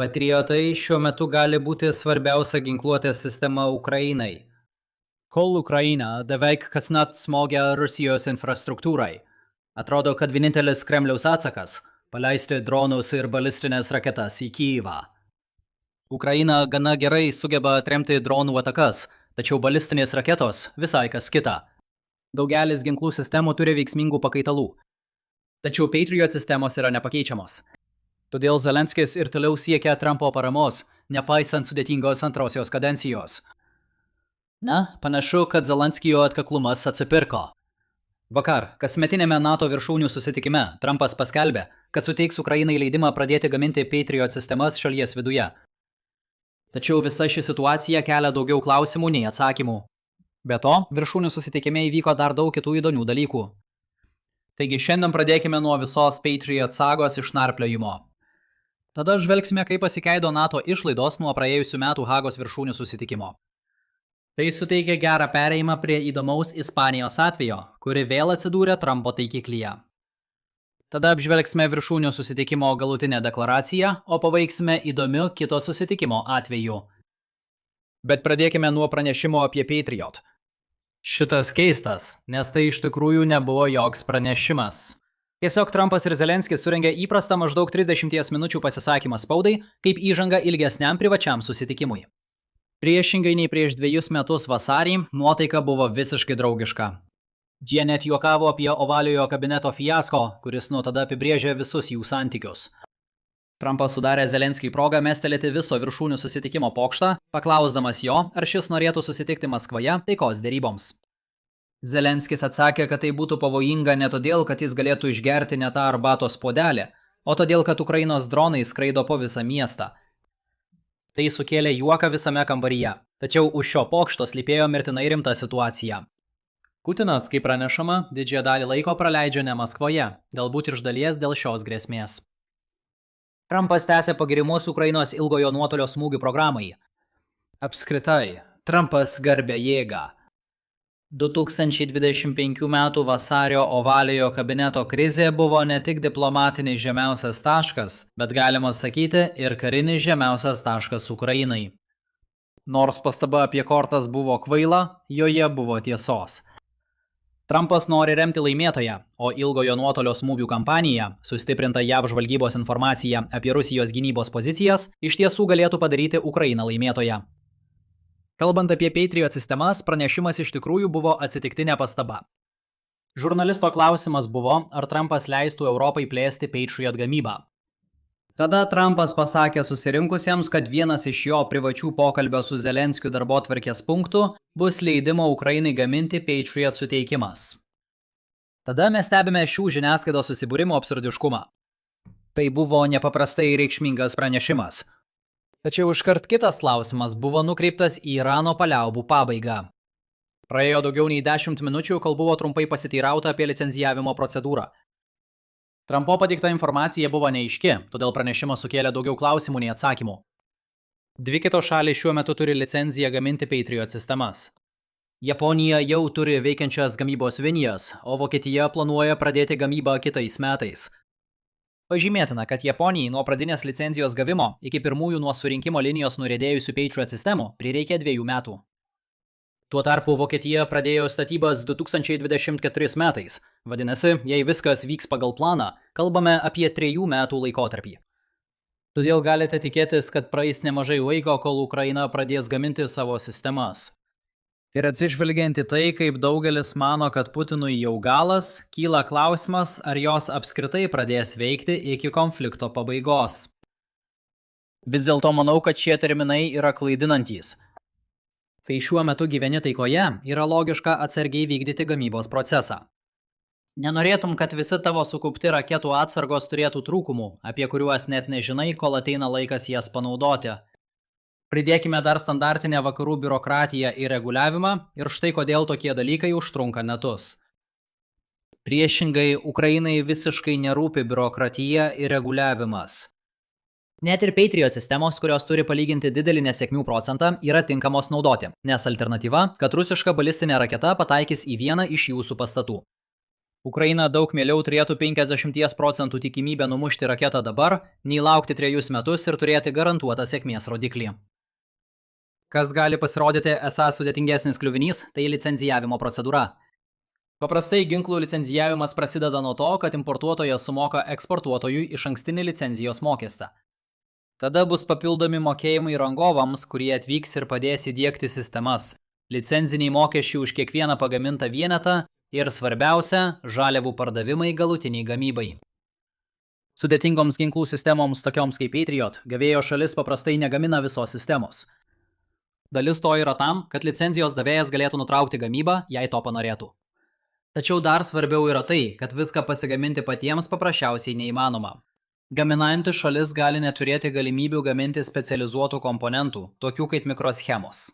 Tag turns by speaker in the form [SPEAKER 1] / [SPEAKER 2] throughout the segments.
[SPEAKER 1] Patriotai šiuo metu gali būti svarbiausia ginkluotės sistema Ukrainai. Kol Ukraina beveik kasnakt smogia Rusijos infrastruktūrai, atrodo, kad vienintelis Kremliaus atsakas – paleisti dronus ir balistinės raketas į Kyivą. Ukraina gana gerai sugeba atremti dronų atakas, tačiau balistinės raketos visai kas kita. Daugelis ginklų sistemų turi veiksmingų pakaitalų, tačiau Patriot sistemos yra nepakeičiamos. Todėl Zelenskis ir toliau siekia Trumpo paramos, nepaisant sudėtingos antrosios kadencijos. Panašu, kad Zelenskijo atkaklumas atsipirko. Vakar, kasmetinėme NATO viršūnių susitikime, Trumpas paskelbė, kad suteiks Ukrainai leidimą pradėti gaminti Patriot sistemas šalies viduje. Tačiau visa ši situacija kelia daugiau klausimų nei atsakymų. Be to, viršūnių susitikime įvyko dar daug kitų įdomių dalykų. Taigi šiandien pradėkime nuo visos Patriot sagos išnarpliojimo. Tada žvelgsime, kaip pasikeido NATO išlaidos nuo praėjusių metų Hagos viršūnių susitikimo. Tai suteikia gerą perėjimą prie įdomaus Ispanijos atvejo, kuri vėl atsidūrė Trumpo taikiklyje. Tada apžvelgsime viršūnių susitikimo galutinę deklaraciją, o pabaigsime įdomiu kito susitikimo atveju. Bet pradėkime nuo pranešimo apie Patriot. Šitas keistas, nes tai iš tikrųjų nebuvo joks pranešimas. Tiesiog Trumpas ir Zelenskis surengė įprastą maždaug 30 minučių pasisakymą spaudai, kaip įžanga ilgesniam privačiam susitikimui. Priešingai nei prieš 2 metus vasarį, nuotaika buvo visiškai draugiška. Jie net juokavo apie ovaliojo kabineto fiasko, kuris nuo tada apibrėžė visus jų santykius. Trumpas sudarė Zelenskiui progą mestelėti viso viršūnių susitikimo pokštą, paklausdamas jo, ar šis norėtų susitikti Maskvoje taikos deryboms. Zelenskis atsakė, kad tai būtų pavojinga ne todėl, kad jis galėtų išgerti ne tą arbatos puodelį, o todėl, kad Ukrainos dronai skraido po visą miestą. Tai sukėlė juoką visame kambaryje, tačiau už šio pokšto slypėjo mirtinai rimta situacija. Putinas, kaip pranešama, didžiąją dalį laiko praleidžia ne Maskvoje, galbūt iš dalies dėl šios grėsmės. Trumpas tęsė pagirimus Ukrainos ilgojo nuotolio smūgių programai. Apskritai, Trumpas garbė jėgą. 2025 m. vasario ovaliojo kabineto krizė buvo ne tik diplomatinis žemiausias taškas, bet galima sakyti ir karinis žemiausias taškas Ukrainai. Nors pastaba apie kortas buvo kvaila, joje buvo tiesos. Trumpas nori remti laimėtoją, o ilgojo nuotolio smūgių kampanija, sustiprinta JAV žvalgybos informacija apie Rusijos gynybos pozicijas, iš tiesų galėtų padaryti Ukrainą laimėtoją. Kalbant apie Patriot sistemas, pranešimas iš tikrųjų buvo atsitiktinė pastaba. Žurnalisto klausimas buvo, ar Trumpas leistų Europai plėsti Patriot gamybą. Tada Trumpas pasakė susirinkusiems, kad vienas iš jo privačių pokalbio su Zelenskiu darbotvarkės punktų bus leidimo Ukrainai gaminti Patriot suteikimas. Tada mes stebime šių žiniasklaidos susibūrimo absurdiškumą. Tai buvo nepaprastai reikšmingas pranešimas. Tačiau iškart kitas klausimas buvo nukreiptas į Irano paliaubų pabaigą. Praėjo daugiau nei 10 minučių, kol buvo trumpai pasiteirauta apie licenzijavimo procedūrą. Trumpo pateikta informacija buvo neaiški, todėl pranešimas sukėlė daugiau klausimų nei atsakymų. 2 kitos šalys šiuo metu turi licenciją gaminti Patriot sistemas. Japonija jau turi veikiančias gamybos linijas, o Vokietija planuoja pradėti gamybą kitais metais. Pažymėtina, kad Japonijai nuo pradinės licenzijos gavimo iki pirmųjų nuo surinkimo linijos nuriedėjusių Patriot sistemų prireikė 2 metų. Tuo tarpu Vokietija pradėjo statybas 2024 metais. Vadinasi, jei viskas vyks pagal planą, kalbame apie 3 metų laikotarpį. Todėl galite tikėtis, kad praeis nemažai laiko, kol Ukraina pradės gaminti savo sistemas. Ir atsižvelgiant į tai, kaip daugelis mano, kad Putinui jau galas, kyla klausimas, ar jos apskritai pradės veikti iki konflikto pabaigos. Vis dėlto manau, kad šie terminai yra klaidinantys. Kai šiuo metu gyveni taikoje, yra logiška atsargiai vykdyti gamybos procesą. Nenorėtum, kad visi tavo sukaupti raketų atsargos turėtų trūkumų, apie kuriuos net nežinai, kol ateina laikas jas panaudoti. Pridėkime dar standartinę vakarų biurokratiją ir reguliavimą ir štai kodėl tokie dalykai užtrunka metus. Priešingai, Ukrainai visiškai nerūpi biurokratija ir reguliavimas. Net ir Patriot sistemos, kurios turi palyginti didelį nesėkmių procentą, yra tinkamos naudoti, nes alternatyva, kad rusiška balistinė raketa pataikys į vieną iš jūsų pastatų. Ukraina daug mieliau turėtų 50% tikimybę numušti raketą dabar, nei laukti 3 metus ir turėti garantuotą sėkmės rodiklį. Kas gali pasirodyti esąs sudėtingesnis kliuvinys, tai licenzijavimo procedūra. Paprastai ginklų licenzijavimas prasideda nuo to, kad importuotojas sumoka eksportuotojui išankstinį licenzijos mokestį. Tada bus papildomi mokėjimai rangovams, kurie atvyks ir padės įdiegti sistemas, licenziniai mokesčiai už kiekvieną pagamintą vienetą ir svarbiausia – žaliavų pardavimai galutiniai gamybai. Sudėtingoms ginklų sistemoms tokioms kaip Patriot, gavėjo šalis paprastai negamina visos sistemos. Dalis to yra tam, kad licenzijos davėjas galėtų nutraukti gamybą, jei to panorėtų. Tačiau dar svarbiau yra tai, kad viską pasigaminti patiems paprasčiausiai neįmanoma. Gaminanti šalis gali neturėti galimybių gaminti specializuotų komponentų, tokių kaip mikroschemos.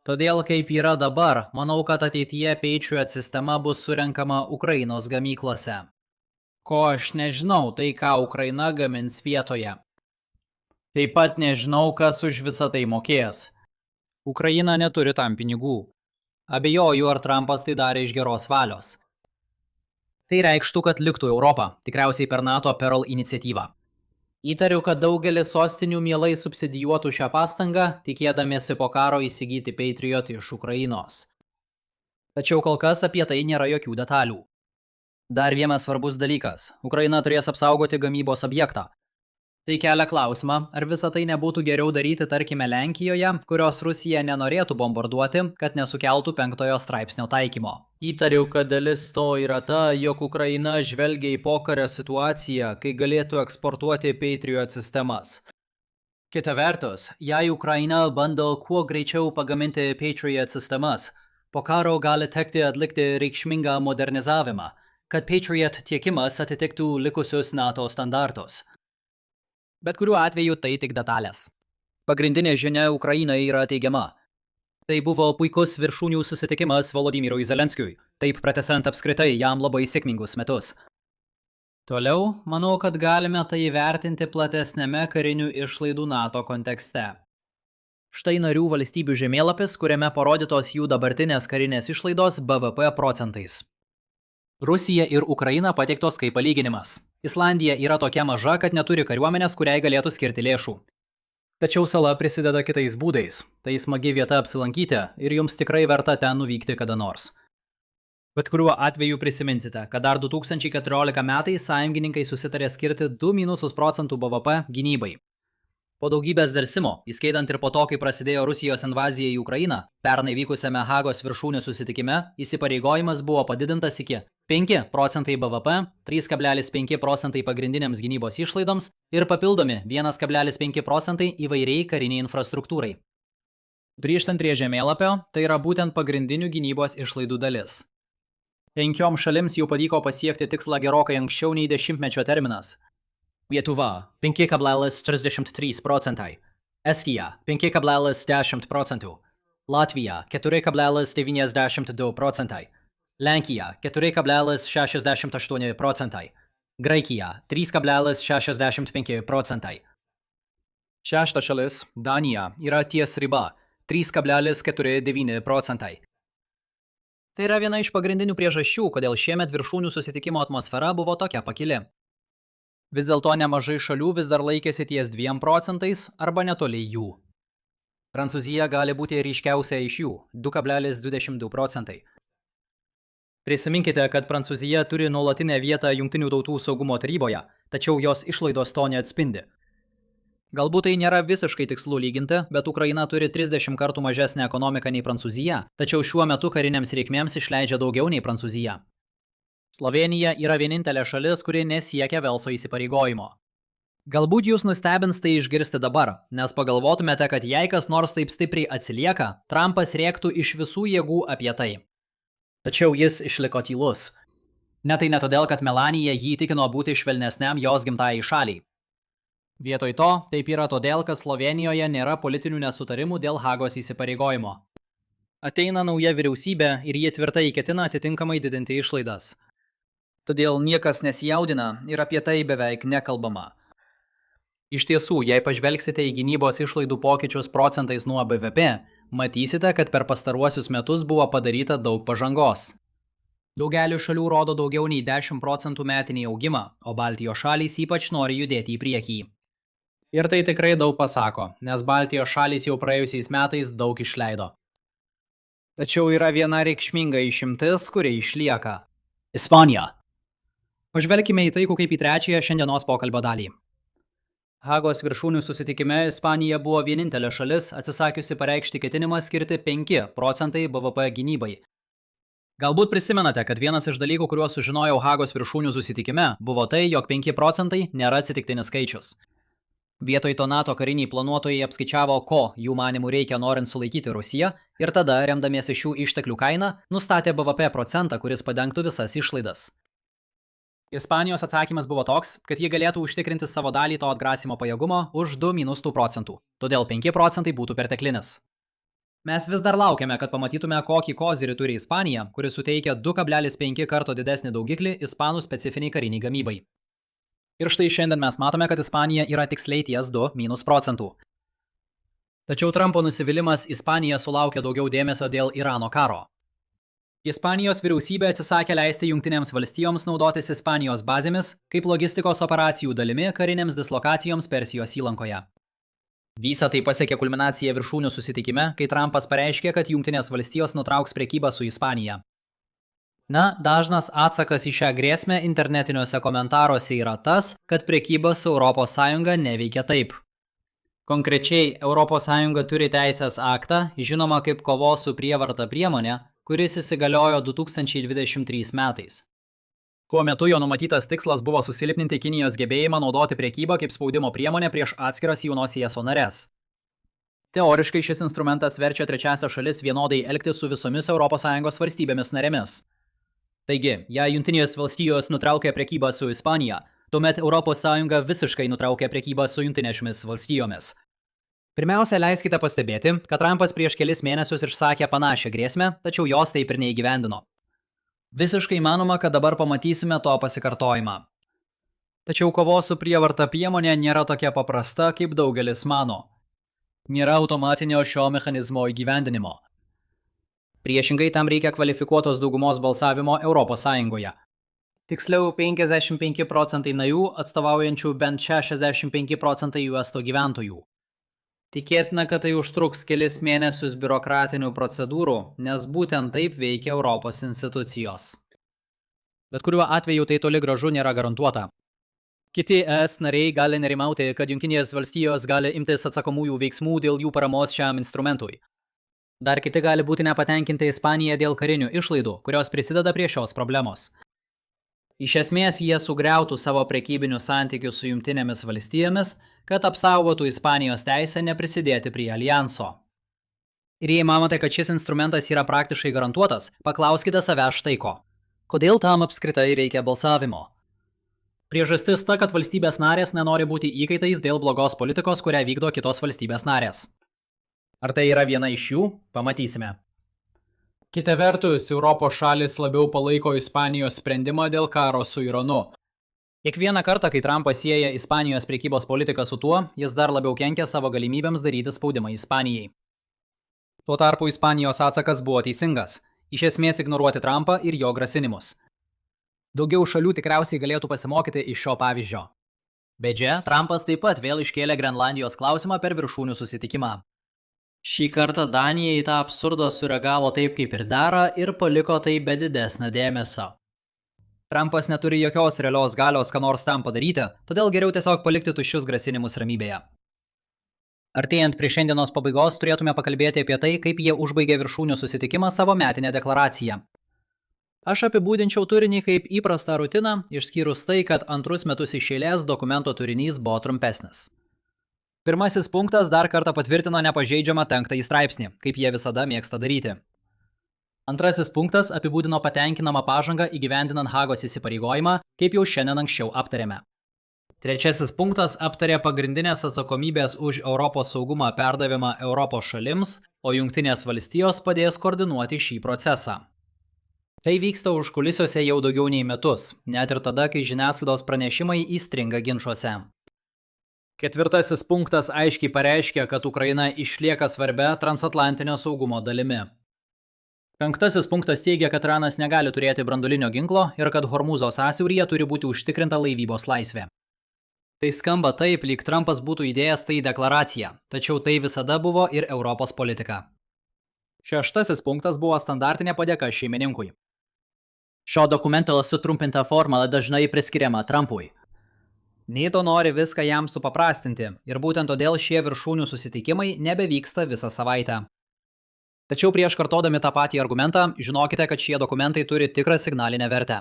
[SPEAKER 1] Todėl, kaip yra dabar, manau, kad ateityje Patriot sistema bus surenkama Ukrainos gamyklose. Ko aš nežinau, tai ką Ukraina gamins vietoje. Taip pat nežinau, kas už visą tai mokės. Ukraina neturi tam pinigų. Abejoju, ar Trumpas tai darė iš geros valios. Tai reikštų, kad liktų Europą, tikriausiai per NATO Pearl iniciatyvą. Įtariu, kad daugelis sostinių mielai subsidijuotų šią pastangą, tikėdamiesi po karo įsigyti Patriot iš Ukrainos. Tačiau kol kas apie tai nėra jokių detalių. Dar vienas svarbus dalykas. Ukraina turės apsaugoti gamybos objektą. Tai kelia klausimą, ar visą tai nebūtų geriau daryti, tarkime, Lenkijoje, kurios Rusija nenorėtų bombarduoti, kad nesukeltų 5 straipsnio taikymo. Įtariu, kad dalis to yra ta, jog Ukraina žvelgia į pokario situaciją, kai galėtų eksportuoti Patriot sistemas. Kita vertus, jei Ukraina bando kuo greičiau pagaminti Patriot sistemas, po karo gali tekti atlikti reikšmingą modernizavimą, kad Patriot tiekimas atitiktų likusius NATO standartus. Bet kuriuo atveju tai tik detalės. Pagrindinė žinia Ukrainai yra teigiama. Tai buvo puikus viršūnių susitikimas Volodymyrui Zelenskiui, taip pratęsiant apskritai jam labai sėkmingus metus. Toliau, manau, kad galime tai įvertinti platesnėme karinių išlaidų NATO kontekste. Štai narių valstybių žemėlapis, kuriame parodytos jų dabartinės karinės išlaidos BVP procentais. Rusija ir Ukraina pateiktos kaip palyginimas. Islandija yra tokia maža, kad neturi kariuomenės, kuriai galėtų skirti lėšų. Tačiau sala prisideda kitais būdais. Tai smagi vieta apsilankyti ir jums tikrai verta ten nuvykti kada nors. Bet kuriuo atveju prisiminsite, kad dar 2014 metais sąjungininkai susitarė skirti 2- BVP gynybai. Po daugybės delsimo, įskaitant ir po to, kai prasidėjo Rusijos invazija į Ukrainą, pernai vykusiame Hagos viršūnių susitikime, įsipareigojimas buvo padidintas iki 5% BVP, 3,5% pagrindiniams gynybos išlaidoms ir papildomi 1,5% įvairiai kariniai infrastruktūrai. Grįžtant prie žemėlapio, tai yra būtent pagrindinių gynybos išlaidų dalis. 5 šalims jau pavyko pasiekti tikslą gerokai anksčiau nei 10-mečio terminas. Lietuva 5,33%, Estija 5,10%, Latvija 4,92%, Lenkija 4,68%, Graikija 3,65%. Šešta šalis, Danija, yra ties riba 3,49%. Tai yra viena iš pagrindinių priežasčių, kodėl šiemet viršūnių susitikimo atmosfera buvo tokia pakili. Vis dėlto nemažai šalių vis dar laikėsi ties 2% arba netoli jų. Prancūzija gali būti ryškiausia iš jų – 2,22%. Prisiminkite, kad Prancūzija turi nuolatinę vietą Jungtinių tautų saugumo taryboje, tačiau jos išlaidos to neatspindi. Galbūt tai nėra visiškai tikslu lyginti, bet Ukraina turi 30 kartų mažesnę ekonomiką nei Prancūzija, tačiau šiuo metu kariniams reikmėms išleidžia daugiau nei Prancūzija. Slovėnija yra vienintelė šalis, kuri nesiekia Velso įsipareigojimo. Galbūt jūs nustebins tai išgirsti dabar, nes pagalvotumėte, kad jei kas nors taip stipriai atsilieka, Trumpas rėktų iš visų jėgų apie tai. Tačiau jis išliko tylus. Ne tai ne todėl, kad Melanija jį įtikino būti švelnesniam jos gimtajai šaliai. Vietoj to, taip yra todėl, kad Slovėnijoje nėra politinių nesutarimų dėl Hagos įsipareigojimo. Ateina nauja vyriausybė ir jie tvirtai ketina atitinkamai didinti išlaidas. Todėl niekas nesijaudina ir apie tai beveik nekalbama. Iš tiesų, jei pažvelgsite į gynybos išlaidų pokyčius procentais nuo BVP, matysite, kad per pastaruosius metus buvo padaryta daug pažangos. Daugelio šalių rodo daugiau nei 10% metinį augimą, o Baltijos šalys ypač nori judėti į priekį. Ir tai tikrai daug pasako, nes Baltijos šalys jau praėjusiais metais daug išleido. Tačiau yra viena reikšminga išimtis, kuri išlieka – Ispanija. Pažvelkime į tai kaip į trečiąją šiandienos pokalbio dalį. Hagos viršūnių susitikime Ispanija buvo vienintelė šalis atsisakiusi pareikšti ketinimą skirti 5% BVP gynybai. Galbūt prisimenate, kad vienas iš dalykų, kuriuos sužinojau Hagos viršūnių susitikime, buvo tai, jog 5% nėra atsitiktinis skaičius. Vietoj to NATO kariniai planuotojai apskaičiavo, ko jų manimų reikia norint sulaikyti Rusiją ir tada, remdamiesi šių išteklių kainą, nustatė BVP procentą, kuris padengtų visas išlaidas. Ispanijos atsakymas buvo toks, kad jie galėtų užtikrinti savo dalį to atgrasimo pajėgumo už 2-2%, todėl 5% būtų perteklinis. Mes vis dar laukiame, kad pamatytume, kokį kozirį turi Ispanija, kuris suteikia 2,5 karto didesnį daugiklį ispanų specifiniai kariniai gamybai. Ir štai šiandien mes matome, kad Ispanija yra tiksliai ties 2-%. Tačiau Trumpo nusivylimas Ispanija sulaukė daugiau dėmesio dėl Irano karo. Ispanijos vyriausybė atsisakė leisti Jungtinėms valstijoms naudotis Ispanijos bazėmis kaip logistikos operacijų dalimi karinėms dislokacijoms Persijos įlankoje. Visa tai pasiekė kulminaciją viršūnių susitikime, kai Trumpas pareiškė, kad Jungtinės valstijos nutrauks prekybą su Ispanija. Dažnas atsakas į šią grėsmę internetiniuose komentaruose yra tas, kad prekyba su ES neveikia taip. Konkrečiai, ES turi teisės aktą, žinoma kaip kovos su prievarta priemonė, kuris įsigaliojo 2023 metais. Tuo metu jo numatytas tikslas buvo susilpninti Kinijos gebėjimą naudoti prekybą kaip spaudimo priemonę prieš atskiras jaunos ESO nares. Teoriškai šis instrumentas verčia trečiasias šalis vienodai elgtis su visomis ES valstybėmis narėmis. Taigi, jei Jungtinės valstijos nutraukė prekybą su Ispanija, tuomet ES visiškai nutraukė prekybą su Jungtinėmis valstijomis. Pirmiausia, leiskite pastebėti, kad Trumpas prieš kelis mėnesius išsakė panašią grėsmę, tačiau jos taip ir neįgyvendino. Visiškai manoma, kad dabar pamatysime to pasikartojimą. Tačiau kovos su prievarta priemonė nėra tokia paprasta, kaip daugelis mano. Nėra automatinio šio mechanizmo įgyvendinimo. Priešingai tam reikia kvalifikuotos daugumos balsavimo ES. Tiksliau 55% narių atstovaujančių bent 65% US gyventojų. Tikėtina, kad tai užtruks kelis mėnesius biurokratinių procedūrų, nes būtent taip veikia Europos institucijos. Bet kuriuo atveju tai toli gražu nėra garantuota. Kiti ES nariai gali nerimauti, kad Jungtinės valstijos gali imtis atsakomųjų veiksmų dėl jų paramos šiam instrumentui. Dar kiti gali būti nepatenkinti Ispanija dėl karinių išlaidų, kurios prisideda prie šios problemos. Iš esmės jie sugriautų savo prekybinius santykius su Jungtinėmis valstijomis, kad apsaugotų Ispanijos teisę neprisidėti prie alijanso. Ir jei manote, kad šis instrumentas yra praktiškai garantuotas, paklauskite savęs štai ko. Kodėl tam apskritai reikia balsavimo? Priežastis ta, kad valstybės narės nenori būti įkaitais dėl blogos politikos, kurią vykdo kitos valstybės narės. Ar tai yra viena iš jų? Pamatysime. Kita vertus, Europos šalis labiau palaiko Ispanijos sprendimą dėl karo su Iranu. Kiekvieną kartą, kai Trumpas sieja Ispanijos prekybos politiką su tuo, jis dar labiau kenkia savo galimybėms daryti spaudimą Ispanijai. Tuo tarpu Ispanijos atsakas buvo teisingas – iš esmės ignoruoti Trumpą ir jo grasinimus. Daugiau šalių tikriausiai galėtų pasimokyti iš šio pavyzdžio. Beje, Trumpas taip pat vėl iškėlė Grenlandijos klausimą per viršūnių susitikimą. Šį kartą Danija į tą absurdą sureagavo taip, kaip ir dera, ir paliko tai be didesnio dėmesio. Trumpas neturi jokios realios galios, ką nors tam padaryti, todėl geriau tiesiog palikti tuščius grasinimus ramybėje. Artėjant prie šiandienos pabaigos turėtume pakalbėti apie tai, kaip jie užbaigė viršūnių susitikimą savo metinę deklaraciją. Aš apibūdinčiau turinį kaip įprastą rutiną, išskyrus tai, kad antrus metus iš eilės dokumento turinys buvo trumpesnis. Pirmasis punktas dar kartą patvirtino nepažeidžiamą 5 straipsnį, kaip jie visada mėgsta daryti. Antrasis punktas apibūdino patenkinamą pažangą įgyvendinant Hagos įsipareigojimą, kaip jau šiandien anksčiau aptarėme. Trečiasis punktas aptarė pagrindinės atsakomybės už Europos saugumą perdavimą Europos šalims, o Jungtinės valstijos padės koordinuoti šį procesą. Tai vyksta užkulisiuose jau daugiau nei metus, net ir tada, kai žiniasklaidos pranešimai įstringa ginčuose. Ketvirtasis punktas aiškiai pareiškia, kad Ukraina išlieka svarbia transatlantinio saugumo dalimi. 5 punktas teigia, kad Iranas negali turėti branduolinio ginklo ir kad Hormūzo sąsiauryje turi būti užtikrinta laivybos laisvė. Tai skamba taip, lyg Trumpas būtų įdėjęs tai į deklaraciją, tačiau tai visada buvo ir Europos politika. 6 punktas buvo standartinė padėka šeimininkui. Šio dokumento sutrumpinta forma dažnai priskiriama Trumpui. NATO nori viską jam supaprastinti ir būtent todėl šie viršūnių susitikimai nebevyksta visą savaitę. Tačiau prieš kartodami tą patį argumentą, žinokite, kad šie dokumentai turi tikrą signalinę vertę.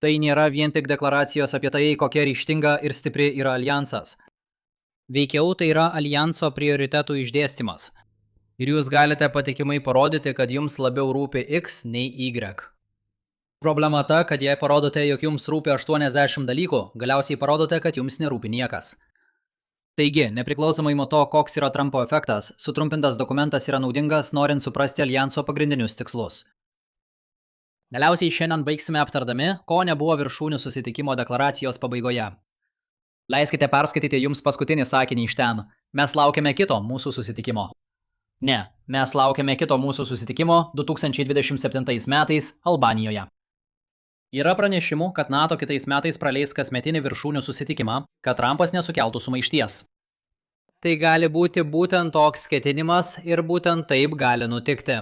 [SPEAKER 1] Tai nėra vien tik deklaracijos apie tai, kokia ryžtinga ir stipri yra alijansas. Veikiau tai yra alijanso prioritetų išdėstymas. Ir jūs galite patikimai parodyti, kad jums labiau rūpi X nei Y. Problema ta, kad jei parodote, jog jums rūpi 80 dalykų, galiausiai parodote, kad jums nerūpi niekas. Taigi, nepriklausomai nuo to, koks yra Trumpo efektas, sutrumpintas dokumentas yra naudingas, norint suprasti alijanso pagrindinius tikslus. Galiausiai šiandien baigsime aptardami, ko nebuvo viršūnių susitikimo deklaracijos pabaigoje. Leiskite perskaityti jums paskutinį sakinį iš ten. Mes laukiame kito mūsų susitikimo. Ne, mes laukiame kito mūsų susitikimo 2027 metais Albanijoje. Yra pranešimų, kad NATO kitais metais praleis kasmetinį viršūnių susitikimą, kad Trumpas nesukeltų sumaišties. Tai gali būti būtent toks ketinimas ir būtent taip gali nutikti.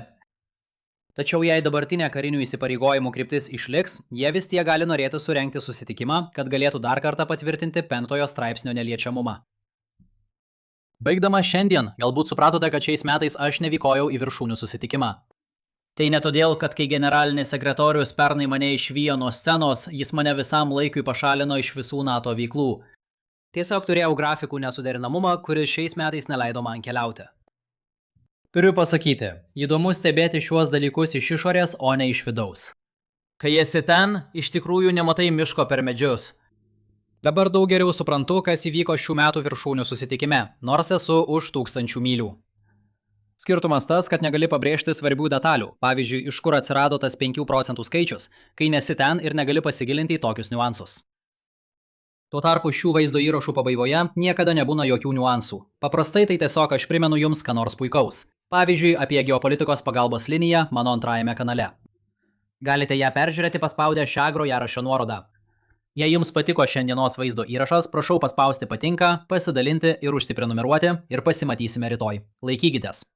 [SPEAKER 1] Tačiau jei dabartinė karinių įsipareigojimų kryptis išliks, jie vis tiek gali norėti surengti susitikimą, kad galėtų dar kartą patvirtinti 5 straipsnio neliečiamumą. Baigdama šiandien, galbūt supratote, kad šiais metais aš nevykojau į viršūnių susitikimą. Tai ne todėl, kad kai generalinis sekretorius pernai mane išvijo nuo scenos, jis mane visam laikui pašalino iš visų NATO veiklų. Tiesiog turėjau grafikų nesuderinamumą, kuris šiais metais neleido man keliauti. Turiu pasakyti, įdomu stebėti šiuos dalykus iš išorės, o ne iš vidaus. Kai esi ten, iš tikrųjų nematai miško per medžius. Dabar daug geriau suprantu, kas įvyko šių metų viršūnių susitikime, nors esu už 1000 mylių. Skirtumas tas, kad negali pabrėžti svarbių detalių, pavyzdžiui, iš kur atsirado tas 5 procentų skaičius, kai nesi ten ir negali pasigilinti į tokius niuansus. Tuo tarpu šių vaizdo įrašų pabaigoje niekada nebūna jokių niuansų. Paprastai tai tiesiog aš primenu jums ką nors puikaus. Pavyzdžiui, apie geopolitikos pagalbos liniją mano antrajame kanale. Galite ją peržiūrėti paspaudę šią grojaraščio nuorodą. Jei jums patiko šiandienos vaizdo įrašas, prašau paspausti patinka, pasidalinti ir užsiprenumeruoti ir pasimatysime rytoj. Laikykitės.